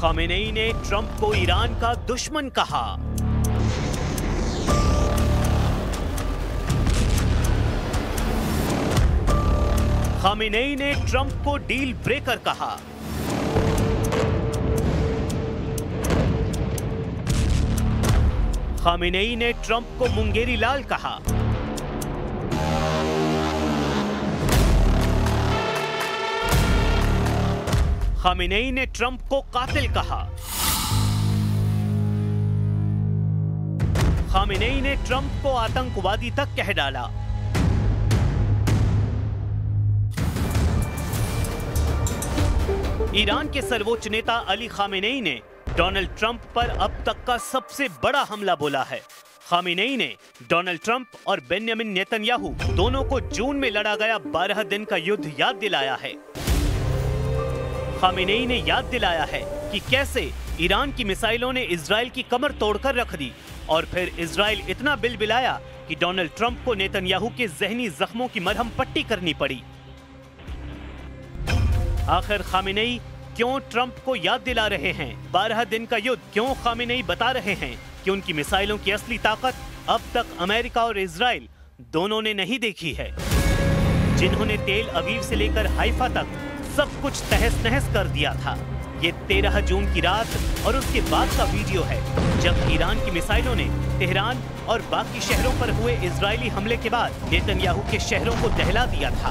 Khamenei ने Trump को Iran का दुश्मन कहा। खामेनेई ने ट्रंप को डील ब्रेकर कहा। खामेनेई ने ट्रंप को मुंगेरी लाल कहा। खामेनेई ने ट्रंप को कातिल कहा। खामेनेई ने ट्रंप को आतंकवादी तक कह डाला। ईरान के सर्वोच्च नेता अली खामेनेई ने डोनाल्ड ट्रंप पर अब तक का सबसे बड़ा हमला बोला है। खामेनेई ने डोनाल्ड ट्रंप और बेंयामिन नेतन्याहू दोनों को जून में लड़ा गया 12 दिन का युद्ध याद दिलाया है। खामेनेई ने याद दिलाया है कि कैसे ईरान की मिसाइलों ने इजराइल की कमर तोड़कर रख दी और फिर इजराइल इतना बिलबिलाया कि डोनाल्ड ट्रंप को नेतन्याहू के जहनी जख्मों की मरहम पट्टी करनी पड़ी। आखिर खामेनेई क्यों ट्रंप को याद दिला रहे हैं 12 दिन का युद्ध? क्यों खामेनेई बता रहे हैं कि उनकी मिसाइलों की असली ताकत अब तक अमेरिका और इजराइल दोनों ने नहीं देखी है, जिन्होंने तेल अवीव से लेकर हाइफा तक सब कुछ तहस नहस कर दिया था। ये 13 जून की रात और उसके बाद का वीडियो है जब ईरान की मिसाइलों ने तेहरान और बाकी शहरों पर हुए इजरायली हमले के बाद नेतन्याहू के शहरों को दहला दिया था।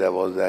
12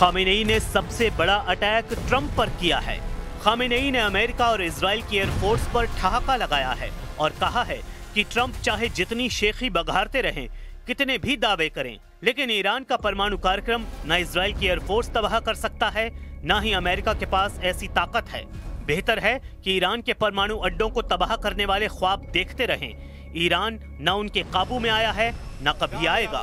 खामेनेई ने सबसे बड़ा अटैक ट्रंप पर किया है। खामेनेई ने अमेरिका और इजराइल की एयरफोर्स पर ठहाका लगाया है और कहा है कि ट्रंप चाहे जितनी शेखी बघारते रहें, कितने भी दावे करें, लेकिन ईरान का परमाणु कार्यक्रम न इजराइल की एयरफोर्स तबाह कर सकता है, न ही अमेरिका के पास ऐसी ताकत है। बेहतर है कि ईरान के परमाणु अड्डों को तबाह करने वाले ख्वाब देखते रहें। ईरान न उनके काबू में आया है, न कभी आएगा।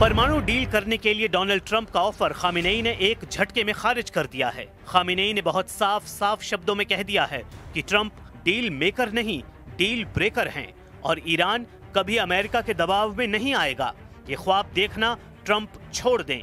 परमाणु डील करने के लिए डोनाल्ड ट्रंप का ऑफर खामेनेई ने एक झटके में खारिज कर दिया है। खामेनेई ने बहुत साफ शब्दों में कह दिया है कि ट्रंप डील मेकर नहीं, डील ब्रेकर हैं और ईरान कभी अमेरिका के दबाव में नहीं आएगा। ये ख्वाब देखना ट्रंप छोड़ दें।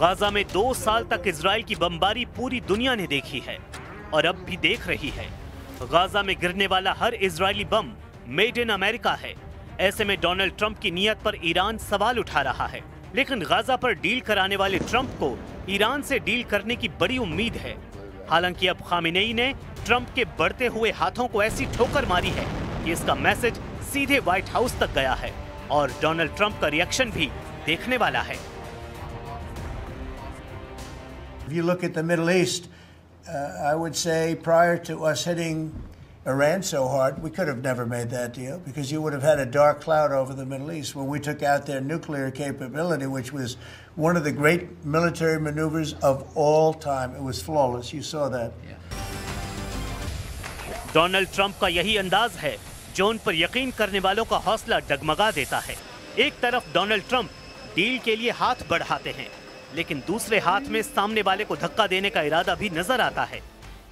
गाजा में 2 साल तक इजराइल की बमबारी पूरी दुनिया ने देखी है और अब भी देख रही है। गाजा में गिरने वाला हर Israeli bomb made in America है। ऐसे में डोनाल्ड ट्रंप की नीयत पर ईरान सवाल उठा रहा है, लेकिन गाजा पर डील कराने वाले ट्रंप को ईरान से डील करने की बड़ी उम्मीद है। हालांकि अब खामेनेई ने ट्रंप के बढ़ते हुए हाथों को ऐसी ठोकर मारी है कि इसका मैसेज सीधे व्हाइट हाउस तक गया है और डोनाल्ड ट्रंप का रिएक्शन भी देखने वाला है। If you look at the Middle East, I would say prior to us hitting Iran so hard, we could have never made that deal because you would have had a dark cloud over the Middle East when we took out their nuclear capability, which was one of the great military maneuvers of all time. It was flawless. You saw that. Donald Trump का यही अंदाज है जो उन पर यकीन करने वालों का हौसला डगमगा देता है। एक तरफ डोनाल्ड ट्रंप डील के लिए हाथ बढ़ाते हैं, लेकिन दूसरे हाथ में सामने वाले को धक्का देने का इरादा भी नजर आता है।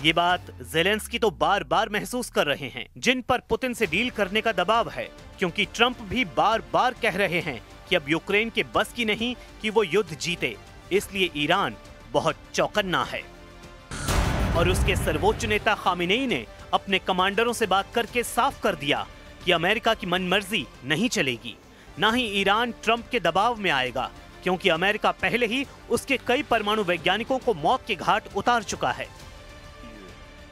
ये बात ज़ेलेंस्की तो बार बार महसूस कर रहे हैं, जिन पर पुतिन से डील करने का दबाव है, क्योंकि ट्रंप भी बार बार कह रहे हैं कि अब यूक्रेन के बस की नहीं कि वो युद्ध जीते, इसलिए ईरान बहुत चौकन्ना है। और उसके सर्वोच्च नेता खामेनेई ने अपने कमांडरों से बात करके साफ कर दिया कि अमेरिका की मनमर्जी नहीं चलेगी, ना ही ईरान ट्रंप के दबाव में आएगा, क्योंकि अमेरिका पहले ही उसके कई परमाणु वैज्ञानिकों को मौत के घाट उतार चुका है।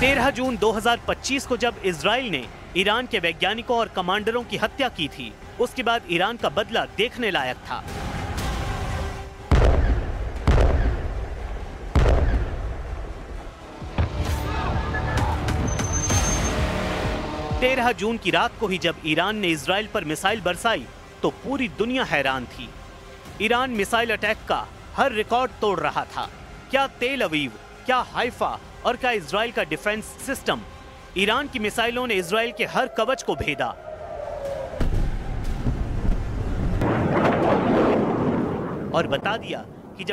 13 जून 2025 को जब इजराइल ने ईरान के वैज्ञानिकों और कमांडरों की हत्या की थी, उसके बाद ईरान का बदला देखने लायक था। तेरह जून की रात को ही जब ईरान ने इजराइल पर मिसाइल बरसाई तो पूरी दुनिया हैरान थी। ईरान मिसाइल अटैक का हर रिकॉर्ड तोड़ रहा था। क्या तेल अवीव, क्या हाइफा और क्या इजराइल का डिफेंस सिस्टम, ईरान की मिसाइलों ने इजराइल के हर कवच को भेदा। और बता दिया कि जब